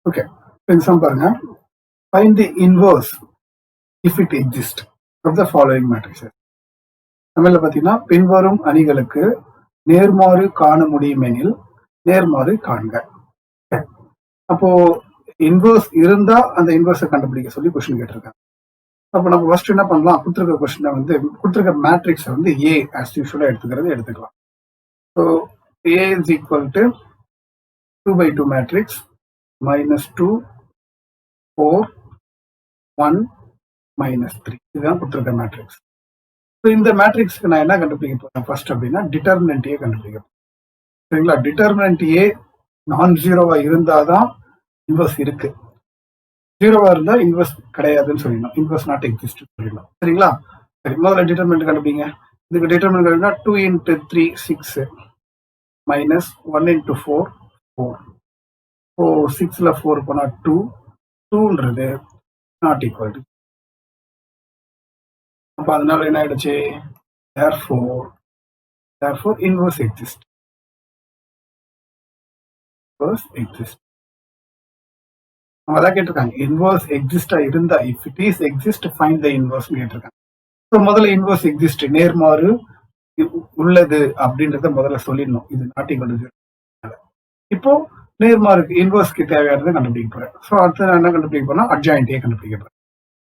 Okay. Example பாருங்க. Find the inverse if it exist of the following matrices. தமிழ்ல பார்த்தீங்கன்னா, பின்வரும் அணிகளுக்கு நேர்மாறு காண முடியும் எனில் நேர்மாறு காண்க. அப்போ இன்வர்ஸ் இருந்தா அந்த இன்வர்ஸை கண்டுபிடிக்க சொல்லி கொஸ்டின் கேட்டிருக்காங்க. அப்போ நம்ம ஃபர்ஸ்ட் என்ன பண்ணலாம், கொடுத்துருக்க கொஸ்டினை வந்து கொடுத்துருக்க மேட்ரிக்ஸை வந்து ஏ ஆஸ் யூஷுவலாக எடுத்துக்கலாம். So A is equal to 2/2 matrix -2 4 1 -3 இதுதான் கொடுத்துருக்க மேட்ரிக்ஸ். ஸோ இந்த மேட்ரிக்ஸ்க்கு நான் என்ன கண்டுபிடிக்க போறேன் ஃபர்ஸ்ட் அப்படின்னா டிட்டர்மினன்ட் ஏ கண்டுபிடிக்க போறேன். சரிங்களா? டிட்டர்மினன்ட் ஏ நான் ஜீரோவா இருந்தாதான் இன்வர்ஸ் இருக்கு, ஜீரோவா இருந்தா இன்வர்ஸ் கிடையாதுன்னு சொல்லிடணும், இன்வர்ஸ் நாட் எக்ஸிஸ்ட் சொல்லிடணும். சரிங்களா? சரி, முதல்ல டிட்டர்மினன்ட் கண்டுபிடிங்க. இதுக்கு டிட்டர்மினன்ட் கண்டுபிடினா 2 × 3 6 -1 × 4 4. ஸோ 6ல 4 போனா 2, 2ன்றது நாட் ஈக்குவல் டு. அப்ப அதனால என்ன ஆயிடுச்சு, therefore inverse exist. அவங்க அதான் கேட்டிருக்காங்க, இன்வர்ஸ் எக்ஸிஸ்டா இருந்தா if it is exist find the inverse கேட்டிருக்காங்க. ஸோ முதல்ல இன்வர்ஸ் எக்ஸிஸ்ட் நேர்மாறு உள்ளது அப்படின்றத முதல்ல சொல்லிடணும். இது நாட் ஈக்குவல் டு 0. இப்போ நேர்மாறுக்கு இன்வர்ஸ்க்கு தேவையானதை கண்டுபிடிக்க போறேன். ஸோ அடுத்து நான் என்ன கண்டுபிடிக்க போறேன், அட்ஜாயிண்டே கண்டுபிடிக்க போறேன்.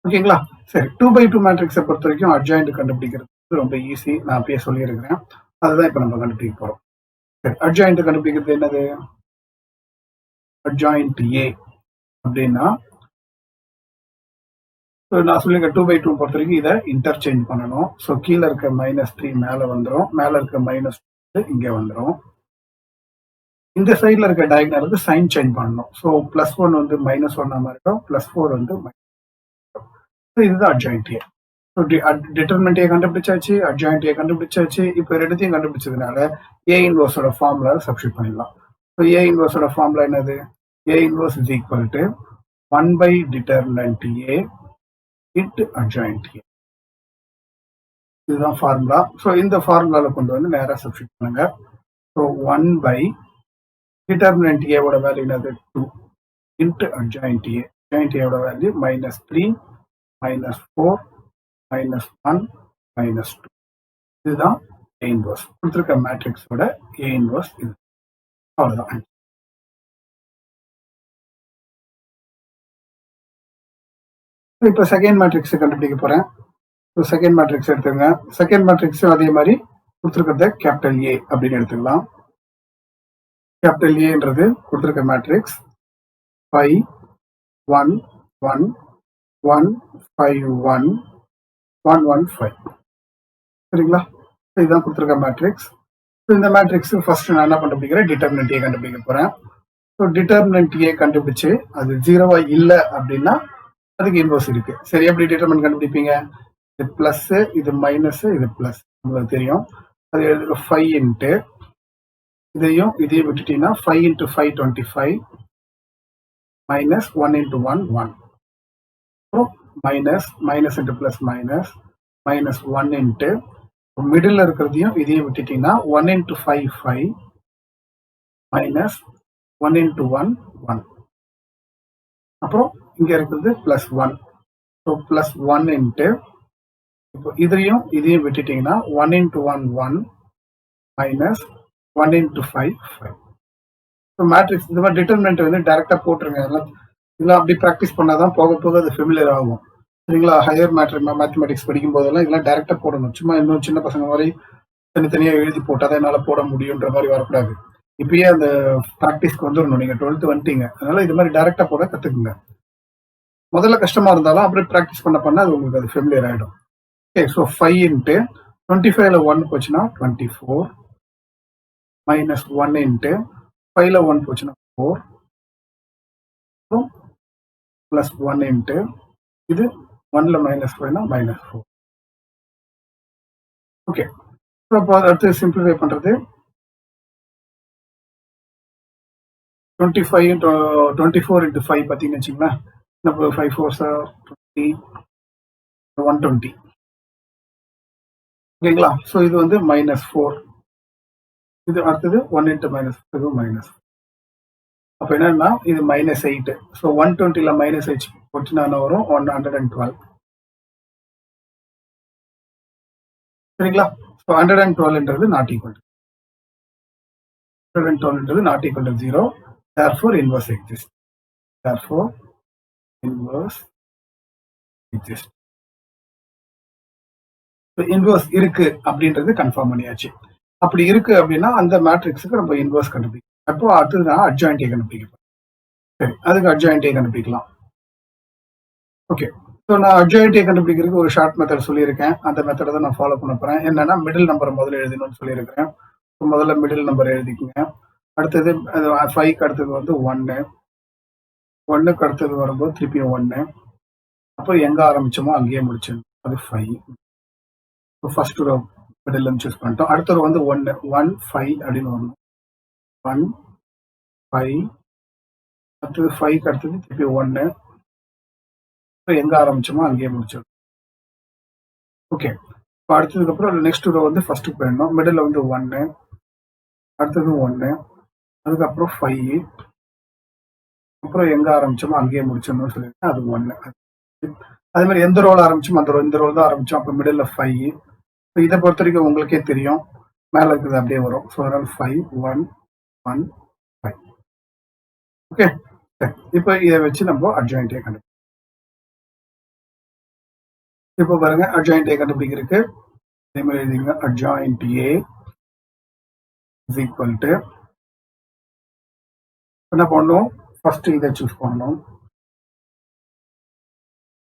ஓகேங்களா? சரி, 2/2 மேட்ரிக்ஸை பொறுத்த வரைக்கும் அட்ஜாயிண்ட் கண்டுபிடிக்கிறது ரொம்ப ஈஸி, நான் அப்பயே சொல்லியிருக்கிறேன். அதுதான் இப்போ நம்ம கண்டுபிடிக்க போறோம். சரி, அட்ஜாயிண்ட் கண்டுபிடிக்கிறது என்னது, அட்ஜாயிண்ட் ஏ அப்படின்னா நான் சொல்லியிருக்கேன் 2/2 பொறுத்த வரைக்கும் இதை இன்டர்சேஞ்ச் பண்ணணும். ஸோ கீழே இருக்க -3 மேலே வந்துடும், மேலே இருக்க -2 இங்கே வந்துடும். இந்த சைடில் இருக்க டயக்னலுக்கு சைன் சேஞ்ச் பண்ணணும். ஸோ +1 வந்து -1 மாறிடும், +4 வந்து இதுதான் அட்ஜாயிண்ட் ஏ. ஸோ டிட்டர்மினன்ட் ஏ கண்டுபிடிச்சாச்சு, அட்ஜாயிண்ட் ஏ கண்டுபிடிச்சாச்சு. இப்போ ரெண்டுத்தையும் கண்டுபிடிச்சதுனால ஏ இன்வர்ஸோட ஃபார்முலா சப்ஸ்டியூட் பண்ணிடலாம். ஸோ ஏ இன்வர்ஸோட ஃபார்முலா என்னது, ஏ inverse is equal to 1/determinant A into adjoint A. இதுதான் ஃபார்முலா. ஸோ இந்த ஃபார்முலால கொண்டு வந்து நேராக சப்ஸ்டியூட் பண்ணுங்க. ஸோ 1/determinant A ஓட வேல்யூ என்னது 2 into adjoint A. adjoint A ஓட வேல்யூ -3 -4 -1 -2. இதுதான் A இன்வர்ஸ். கொடுத்துருக்க மேட்ரிக்ஸோட A இன்வர்ஸ் இது. அவ்வளோதான். இப்போ செகண்ட் மேட்ரிக்ஸ் கண்டுபிடிக்க போறேன். ஸோ செகண்ட் மேட்ரிக்ஸ் எடுத்துங்க. செகண்ட் மேட்ரிக்ஸும் அதே மாதிரி கொடுத்துருக்கிறத கேபிட்டல் ஏ அப்படின்னு எடுத்துக்கலாம். கேபிட்டல் ஏன்றது கொடுத்துருக்க மேட்ரிக்ஸ் 5 1 1 1 5 1 1 1 5. சரிங்களா? இதுதான் கொடுத்துருக்க மேட்ரிக்ஸ். இந்த மேட்ரிக்ஸ் ஃபர்ஸ்ட் நான் என்ன கண்டுபிடிக்கிறேன், டிட்டர்மினன்ட் ஏ கண்டுபிடிக்க போறேன். ஸோ டிட்டர்மினன்ட் ஏ கண்டுபிடிச்சு அது ஜீரோவா இல்லை அப்படின்னா அதுக்கு இன்வர்ஸ் இருக்கு. சரி, எப்படி டிட்டர்மினன்ட் கண்டுபிடிப்பீங்க, இது பிளஸ் இது மைனஸ் இது பிளஸ் உங்களுக்கு தெரியும். அது எழுதுக்கு 5 இன்ட்டு இதையும் விட்டுட்டீங்கன்னா 5 × 5 25 minus 1 × 1 1. Minus into plus minus 1 into middle இருக்கிறதையும் இதையும் விட்டுட்டீங்கன்னா 1 × 5 5 மைனஸ் 1 × 1 1. அப்புறம் இங்க இருக்கிறது +1. ஸோ +1 இன்ட்டு இப்போ இதையும் விட்டுட்டீங்கன்னா 1 × 1 1 மைனஸ் 1 × 5 5. ஸோ மேட்ரிக்ஸ் இந்த மாதிரி டிட்டர்மினன்ட் வந்து டைரக்டா போட்டுருங்க. இதெல்லாம் அப்படி ப்ராக்டிஸ் பண்ணாதான் போக போக அது ஃபெமிலியர் ஆகும். சரிங்களா? ஹையர் மேத்தமெட்டிக்ஸ் படிக்கும் போதெல்லாம் இதெல்லாம் டைரக்டா போடணும். சும்மா இன்னும் சின்ன பசங்க மாதிரி தனித்தனியாக எழுதி போட்டாதான் என்னால் போட முடியுன்ற மாதிரி வரக்கூடாது. இப்பயே அந்த ப்ராக்டிஸ்க்கு வந்துடணும். நீங்க 12th வந்துட்டீங்க, அதனால இது மாதிரி டைரக்டா போட கத்துக்குங்க. முதல்ல கஷ்டமா இருந்தாலும் அப்படியே ப்ராக்டிஸ் பண்ண அது உங்களுக்கு அது ஃபெமிலியர் ஆகிடும். ஓகே, ஸோ 5 இன்ட்டு 25ல 1 போச்சுன்னா 24 மைனஸ் 1 இன்ட்டு 5ல 1 போச்சுன்னா 4 ப்ளஸ் 1 இன்ட்டு இது 1ல -5னா -4. ஓகே, ஸோ அப்போ அடுத்து சிம்பிளிஃபை பண்றது 24 × 5 பார்த்தீங்கன்னு வச்சுங்களேன், 5 4s 20 120. ஓகேங்களா? ஸோ இது வந்து -4. இது அடுத்தது 1 × -4 -4. அப்ப என்னன்னா இது -8. ஸோ 120ல -8 போச்சுன்னா என்ன வரும்? 112. சரிங்களா? ஸோ 112ன்றது நாட் ஈக்குவல். 112ன்றது not equal to 0. Therefore inverse exists. Therefore inverse exists. Inverse இருக்கு அப்படின்றது கன்ஃபார்ம் பண்ணியாச்சு. அப்படி இருக்கு அப்படின்னா அந்த மேட்ரிக்ஸுக்கு நம்ம இன்வர்ஸ் கண்டுபிடிக்கணும். அப்போ அடுத்தது நான் அட்ஜாயின்டே கண்டுபிடிக்கிறேன். சரி, அதுக்கு அட்ஜாயின்டே கண்டுபிடிக்கலாம். ஓகே, ஸோ நான் அட்ஜாயின்டே கண்டுபிடிக்கிறதுக்கு ஒரு ஷார்ட் மெத்தட் சொல்லியிருக்கேன். அந்த மெத்தடை தான் நான் ஃபாலோ பண்ண போறேன். என்னன்னா மிடில் நம்பரை முதல்ல எழுதணும்னு சொல்லியிருக்கிறேன். முதல்ல மிடில் நம்பர் எழுதிக்கோங்க. அடுத்தது 5க்கு அடுத்தது வந்து 1, 1க்கு அடுத்தது வரும்போது திருப்பியும் 1, அப்புறம் எங்க ஆரம்பிச்சோமோ அங்கேயே முடிச்சிடணும். அது 5. ஃபர்ஸ்ட் ரோ மிடில் சூஸ் பண்ணிட்டோம். அடுத்த ரோ வந்து 1, 1, 5 அப்படின்னு வரணும். 1, 5, அடுத்தது 5க்கு அடுத்தது திருப்பி 1, அப்புறம் எங்க ஆரம்பிச்சோமோ அங்கேயே முடிச்சிடணும். ஓகே, இப்போ அடுத்ததுக்கு அப்புறம் நெக்ஸ்ட் ரோ வந்து ஃபர்ஸ்ட் போயிடணும். மிடில் வந்து 1, அடுத்தது 1, அதுக்கப்புறம் 5, அப்புறம் எங்க ஆரம்பிச்சோமோ அங்கேயே முடிச்சிடணும்னு சொல்லியிருக்கேன். அது 1. அதே மாதிரி எந்த ரோல் ஆரம்பிச்சோமோ அந்த இந்த ரோல் தான் ஆரம்பிச்சோம். அப்போ மிடில் 5. இதை பொறுத்த வரைக்கும் உங்களுக்கே தெரியும், மேல இருக்கிறது அப்படியே வரும். ஸோ அதனால 5, 1, 1, 5. ஓகே, இப்போ இதை வச்சு நம்ம அட்ஜாயின்டே கண்டுபிடிக்கணும். இப்போ பாருங்க, அட்ஜாயின்டே கண்டுபிடிக்கிறதுக்கு அதே மாதிரி எழுதிங்க. Adjoint A is equal to என்ன பண்ணணும்? ஃபர்ஸ்ட் இதை சூஸ் பண்ணணும்.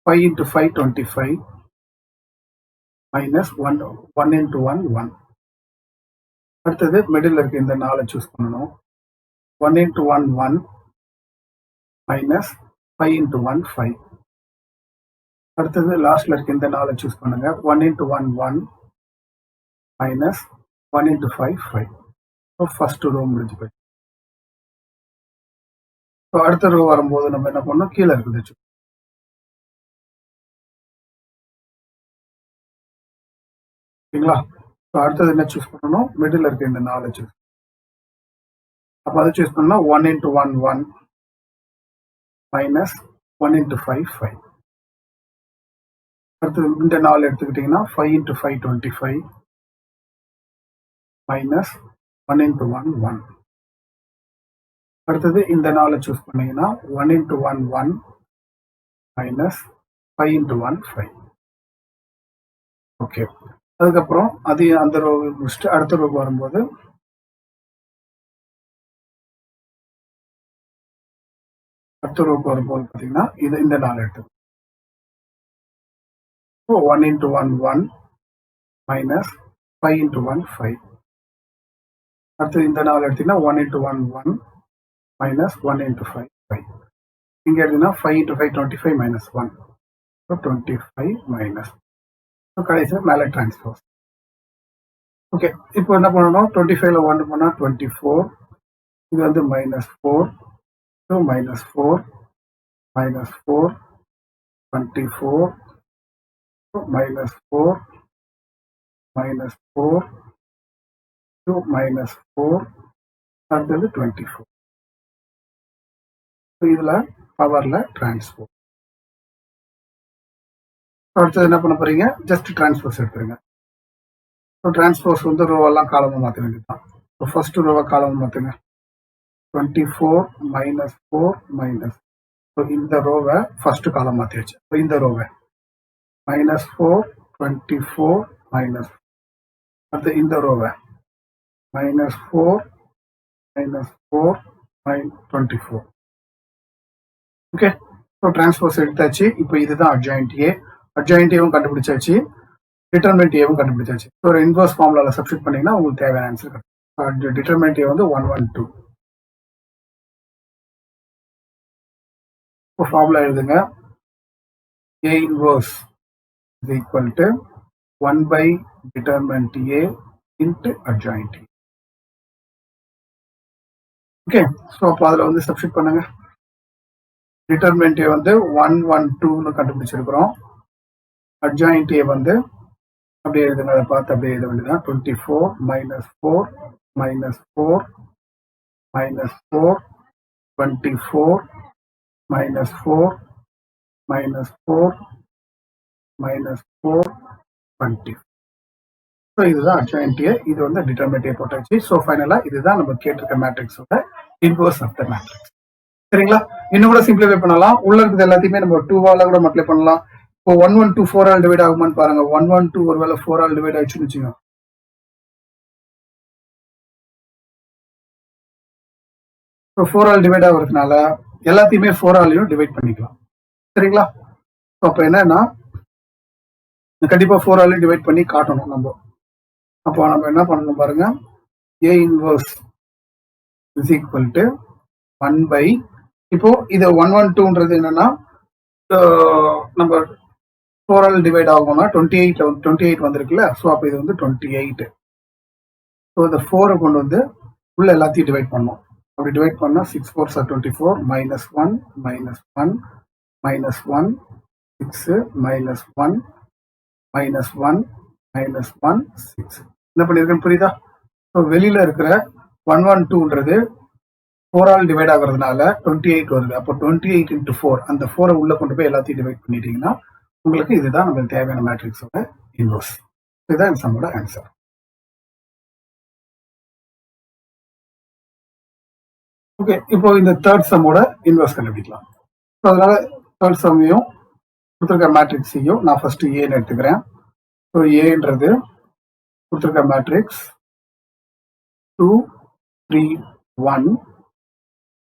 5 into 5 25 minus 1 into 1 1. அடுத்தது மிடில் இருக்க இந்த 4 சூஸ் பண்ணணும். 1 into 1 1 minus 5 into 1 5. அடுத்தது லாஸ்ட்ல இருக்க இந்த 4 சூஸ் பண்ணுங்க. 1 into 1 1 minus 1 into 5 5. First row முடிஞ்சு போயிடுச்சு. அடுத்த ரோ வரும்போது நம்ம என்ன பண்ணணும்? கீழே இருக்குது சரிங்களா? அடுத்தது என்ன சூஸ் பண்ணணும்? மிடில் இருக்க இந்த 4 சூஸ். அப்போ அதை சூஸ் பண்ணா 1 into 1 1 minus 1 into 5 5. அடுத்தது இந்த 4 எடுத்துக்கிட்டீங்கன்னா 5 into 5 25 minus 1 into 1 1. அடுத்தது இந்த 4 சூஸ் பண்ணீங்கன்னா 1 into 1 1 minus 5 into 1 5. ஓகே, அதுக்கப்புறம் அது அந்த ரோ முடிச்சுட்டு அடுத்த ரோ வரும்போது பார்த்தீங்கன்னா இது இந்த 4 எடுத்து 1 into 1 1 minus 5 into 1 5. அடுத்தது இந்த 4 எடுத்தீங்கன்னா 1 into 1 1 minus 1 into 5 5. இங்க எடுத்தீங்கன்னா 5 into 5 25 minus 1. So 25 minus. கடைசியில் மேலே டிரான்ஸ்போஸ். ஓகே, இப்போ என்ன பண்ணணும்? 25ல 1 பண்ணா 24. இது வந்து -4. So -4 -4 24 -4 -4 to -4 அடுத்தது 24. இதுல பவர்ல டிரான்ஸ்போஸ். அடுத்தது என்ன பண்ண போறீங்க? ஜஸ்ட் டிரான்ஸ்போஸ் எடுத்துருங்க. டிரான்ஸ்போஸ் வந்து ரோவெல்லாம் காலமா மாற்ற வேண்டியதுதான். ஃபர்ஸ்ட் ரோவை காலமா மாற்றுங்க. 24 -4 மைனஸ். இந்த ரோவை ஃபர்ஸ்ட் காலம் மாற்றியாச்சு. இந்த ரோவை -4 24 மைனஸ். அடுத்து இந்த ரோவை -4 -4 24. ஓகே, ஸோ டிரான்ஸ்போஸ் எடுத்தாச்சு. இப்போ இதுதான் அட்ஜாயின்ட் ஏ. அட்ஜாயின்ட் ஏவும் கண்டுபிடிச்சாச்சு, டிட்டர்மினன்ட் ஏவும் கண்டுபிடிச்சாச்சு. ஸோ ஒரு இன்வர்ஸ் ஃபார்முலால சப்ஸ்டிட் பண்ணீங்கன்னா உங்களுக்கு தேவையான ஆன்சர் கிடைக்கும். டிட்டர்மினன்ட் ஏ வந்து 1 1 2. இப்போ ஃபார்முலா எழுதுங்க. A inverse is equal to 1 by determinant A into adjoint A. Okay, so அப்போ அதில் வந்து சப்ஸ்டிட் பண்ணுங்க. டிட்டர்மினன்ட் ஏ வந்து 1 1 2ன்னு கண்டுபிடிச்சிருக்கிறோம். அட்ஜாயின்ட் ஏ வந்து அப்படியே எழுதுங்க. அதை பார்த்து அப்படியே எழுத வேண்டியதான். 24 -4 -4 -4 24 minus 4 minus 4 minus 4 20. ஸோ இதுதான் அட்ஜாயின்ட் ஏ, இது வந்து டிட்டர்மினன்ட் ஏ போட்டாச்சு. ஸோ ஃபைனலா இதுதான் நம்ம கேட்டிருக்க மேட்ரிக்ஸோட இன்வர்ஸ் ஆஃப் த மேட்ரிக்ஸ். சரிங்களா? இன்னும் கூட சிம்பிளிஃபை பண்ணலாம். உள்ள இருக்கிறது எல்லாத்தையுமே நம்ம 2ஆல கூட மல்டிப்ளை பண்ணலாம். இப்போ 112 4 ஆல் டிவைட் ஆகுமான்னு பாருங்க. 112 ஒருவேளை 4 ஆல் டிவைட் ஆயிடுச்சுன்னு வச்சுக்கோங்க. ஸோ 4 ஆல் டிவைட் ஆகுறதுனால எல்லாத்தையுமே 4 ஆலையும் டிவைட் பண்ணிக்கலாம். சரிங்களா? அப்போ என்னன்னா கண்டிப்பா 4 ஆலையும் டிவைட் பண்ணி காட்டணும் நம்ம. அப்போ நம்ம என்ன பண்ணணும் பாருங்க. A inverse is equal to 1 by, இப்போ இது 112ன்றது என்னன்னா நம்ம 4 ஆல் டிவைட் ஆகும்னா 28 வந்திருக்குல்ல. ஸோ அப்போ இது வந்து 28. ஸோ இந்த 4 கொண்டு வந்து உள்ள எல்லாத்தையும் டிவைட் பண்ணோம். அப்படி டிவைட் பண்ணா 6 4 are 24 minus 1 minus 1 minus 1 6 minus 1 minus 1 minus 1 6. என்ன பண்ணிருக்கேன்னு புரியுதா? ஸோ வெளியில இருக்கிற 112ன்றது 4 ஆல் டிவைட் ஆகுறதுனால 28 வருது. அப்போ 28 into 4, அந்த 4 உள்ள கொண்டு போய் எல்லாத்தையும் டிவைட் பண்ணிட்டீங்கன்னா உங்களுக்கு இதுதான் நம்மளுக்கு தேவையான மேட்ரிக்ஸோட இன்வர்ஸ். இதுதான் இந்த சம்மோட ஆன்சர். ஓகே, இப்போ இந்த தேர்ட் சம்மோட இன்வர்ஸ் கண்டுபிடிக்கலாம். அதனால தேர்ட் சம்மையும் கொடுத்துருக்க மேட்ரிக்ஸையும் நான் ஃபர்ஸ்ட் ஏன்னு எடுத்துக்கிறேன். ஸோ ஏன்றது கொடுத்துருக்க மேட்ரிக்ஸ் 2 3 1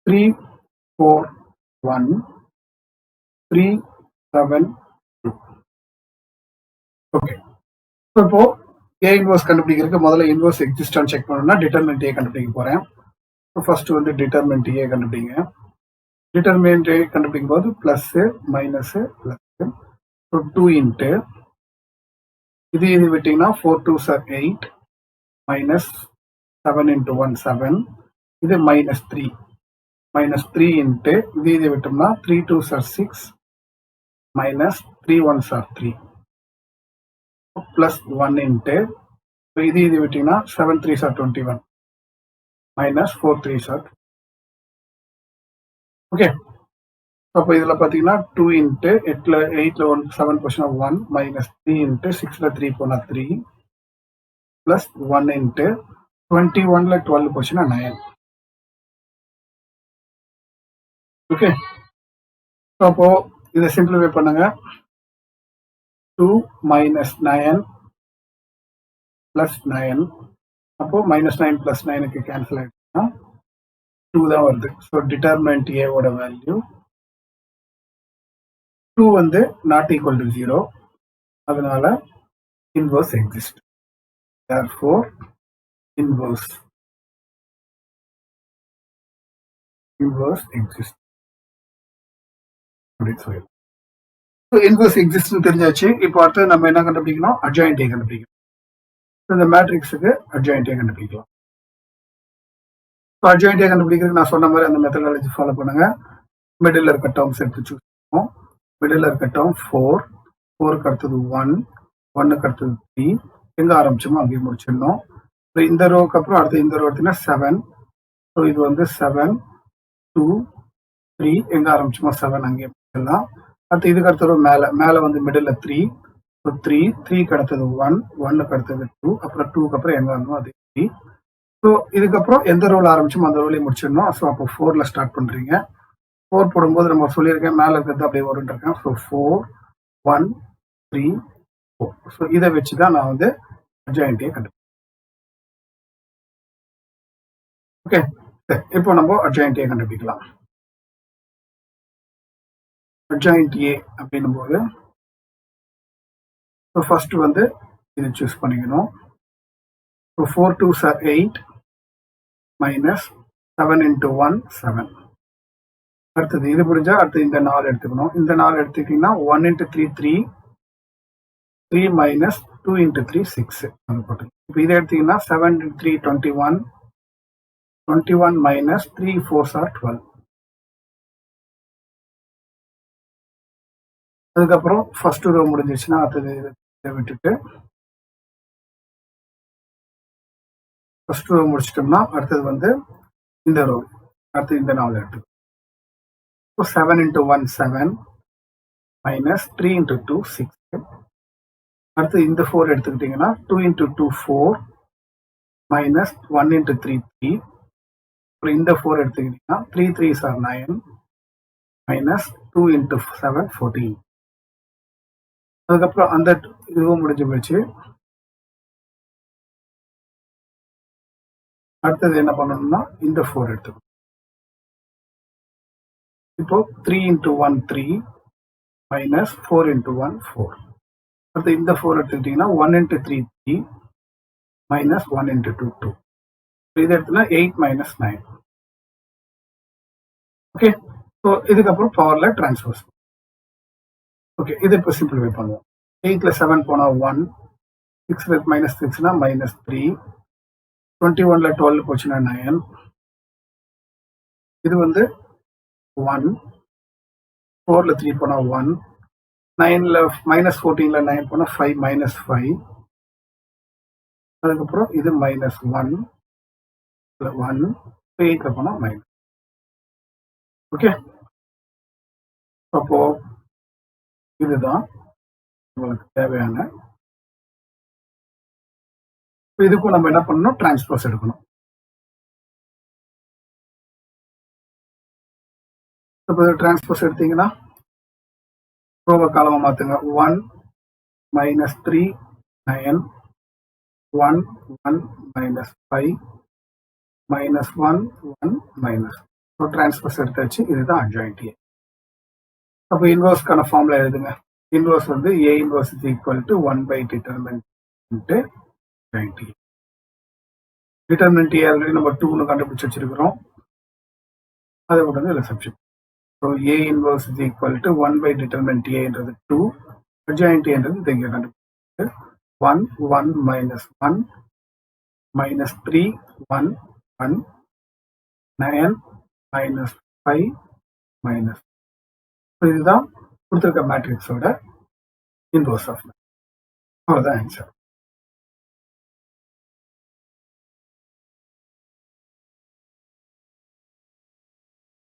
3 4 1 3 7 2. ஓகே, இப்போ ஏ இன்வர்ஸ் கண்டுபிடிக்கிறதுக்கு முதல்ல இன்வர்ஸ் எக்ஸிஸ்டான்னு செக் பண்ணணும்னா டிட்டர்மினன்ட் ஏ கண்டுபிடிக்க போறேன். ஃபர்ஸ்ட் வந்து டிட்டர்மினன்ட் ஏ கண்டுபிடிங்க. டிட்டர்மினன்ட் ஏ கண்டுபிடிக்கும் போது plus minus plus. So 2 into இது விட்டீங்கன்னா 4 2s are 8 minus 7 into 1 7. இது minus 3 இன்ட்டு இது விட்டோம்னா 3 2s are 6 minus 3 1s are 3 plus 1 into இது விட்டீங்கன்னா 7 3s are 21 minus 4 3s are. Okay, அப்போ இதில் பார்த்தீங்கன்னா 2 இன்ட்டு 8ல் 1 7 போச்சுன்னா 1 மைனஸ் 3 இன்ட்டு 6ல் 3 போனால் 3 ப்ளஸ் 1 இன்ட்டு 21ல் 12 போச்சுன்னா 9. ஓகே, அப்போ இதை சிம்பிளிஃபை பண்ணுங்க. 2 மைனஸ் 9 ப்ளஸ் 9, அப்போ மைனஸ் 9 ப்ளஸ் 9க்கு கேன்சல் ஆகிடுச்சுன்னா 2 தான் வருது. ஸோ டிட்டர்மினன்ட் ஏவோட வேல்யூ 2 வந்து நாட் ஈக்குவல் டு 0, அதனால inverse exist. therefore inverse exist அப்படின்னு சொல்லலாம். ஸோ இன்வர்ஸ் எக்ஸிஸ்ட்னு தெரிஞ்சாச்சு. இப்போ அடுத்து நம்ம என்ன கண்டுபிடிக்கணும்? அட்ஜாயின்ட் ஏ கண்டுபிடிக்கணும். இந்த மேட்ரிக்ஸுக்கு அட்ஜாயின்ட் ஏ கண்டுபிடிக்கலாம். ஸோ அட்ஜாயின்ட் ஏ கண்டுபிடிக்கிறதுக்கு நான் சொன்ன மாதிரி அந்த மெத்தடாலஜி ஃபாலோ பண்ணுங்க. மிடில் இருக்க டேர்ம்ஸ் எடுத்து சூஸ் பண்ணுவோம். மிடில் இருக்க டேர்ம் 4, 4க்கு அடுத்தது 1, 1க்கு அடுத்தது 3, எங்க ஆரம்பிச்சோமோ அங்கேயே முடிச்சிடணும். இந்த ரோக்கு அப்புறம் அடுத்து இந்த ரோ எடுத்தீங்கன்னா 7. ஸோ இது வந்து 7 2 3, எங்க ஆரம்பிச்சோமோ 7 அங்கேயே முடிச்சிடலாம். அடுத்து இதுக்கு அடுத்த ரோ மேலே வந்து மிடில் 3. ஸோ 3, 3க்கு அடுத்தது 1, 1க்கு அடுத்தது 2, அப்புறம் 2க்கு அப்புறம் எங்க வரணும் அது 3. ஸோ இதுக்கப்புறம் எந்த ரோல் ஆரம்பிச்சோமோ அந்த ரோலையும் முடிச்சிடணும். ஸோ அப்போ 4ல் ஸ்டார்ட் பண்றீங்க. 4 போடும்போது நம்ம சொல்லியிருக்கேன் மேலே இருக்கிறது அப்படியே வரும்னு இருக்கேன். ஸோ 4 1 3 4. ஸோ இதை வச்சு தான் நான் வந்து அட்ஜாயின்ட் ஏ கண்டுபிடிக்கிறேன். ஓகே, இப்போ நம்ம அட்ஜாயின்ட் ஏ கண்டுபிடிக்கலாம். அட்ஜாயின்ட் ஏ அப்படின்னும் போது ஃபர்ஸ்ட் வந்து இது சூஸ் பண்ணிக்கணும். So 4 2s are 8 minus 7 into 1 7. அடுத்தது இது புரிஞ்சா அடுத்து இந்த 4 எடுத்துக்கணும். இந்த 4 எடுத்துக்கிட்டீங்கன்னா 1 into 3 3, 3 minus 2 into 3 6. இப்போ இதை எடுத்தீங்கன்னா 7 into 3 21, 21 minus 3 4s are 12. அதுக்கப்புறம் ஃபர்ஸ்ட் ரோ முடிஞ்சிச்சுன்னா அடுத்தது இதை விட்டுட்டு ஃபர்ஸ்ட் ரோ முடிச்சிட்டோம்னா அடுத்தது வந்து இந்த ரோ, அடுத்து இந்த 4 எடுத்துக்கணும். இப்போ 7 into 1 7 minus 3 into 2 6. அடுத்து இந்த 4 எடுத்துக்கிட்டிங்கன்னா 2 into 2 4 minus 1 into 3 3. அப்புறம் இந்த 4 எடுத்துக்கிட்டிங்கன்னா 3 3s are 9 minus 2 into 7 14. அதுக்கப்புறம் அந்த இதுவும் முடிஞ்சு போச்சு. அடுத்தது என்ன பண்ணணும்னா இந்த 4 எடுத்துக்கணும். இப்போ 3 into 1 3 minus 4 into 1 4. அடுத்து இந்த 4 எடுத்துக்கிட்டிங்கன்னா 1 into 3 3 minus 1 into 2 2. இது எடுத்தோம்னா 8 minus 9. ஓகே, ஸோ இதுக்கப்புறம் பவர்ல டிரான்ஸ்ஃபர்ஸ். ஓகே, இது இப்போ சிம்பிளிஃபை பண்ணுவோம். 8ல 7 போனால் 1, 6ல மைனஸ் 6னா மைனஸ் 3, 21ல 12 போச்சுன்னா 9. இது வந்து 1, 4ல 3 போனால் 1, 9ல மைனஸ் 14ல 9 போனால் 5 மைனஸ் 5. அதுக்கப்புறம் இது மைனஸ் 1, 1, 8ல போனால் மைனஸ். ஓகே, அப்போ இதுதான் உங்களுக்கு தேவையான. இதுக்கும் நம்ம என்ன பண்ணணும், டிரான்ஸ்போஸ் எடுக்கணும். இப்போ டிரான்ஸ்போஸ் எடுத்தீங்கன்னா ரோவை காலமா மாத்துங்க. 1 minus 3 9, 1 1 minus 5 minus 1 1 minus. So transpose எடுத்தாச்சு. இதுதான் அட்ஜாயிண்ட் ஏ. அப்போ இன்வர்ஸ்க்கான ஃபார்முலா எழுதுங்க. இன்வர்ஸ் வந்து A inverse is equal to 1 by determinant into adjoint A. Determinant A already நம்ம 2னு கண்டுபிடிச்சு வச்சிருக்கிறோம். அதை கொண்டு வந்து இதில் substitute. So A inverse is equal to 1 by determinant ஏன்றது 2, அட்ஜாயிண்ட் ஏன்றது இது இங்கே கண்டுபிடிச்சு 1 1 minus 1 minus 3 1 1 9 minus 5 minus. இதுதான் கொடுத்துருக்க மேட்ரிக்ஸோட இன்வர்ஸ் ஆஃப். அவ்வளோதான் ஆன்சர்.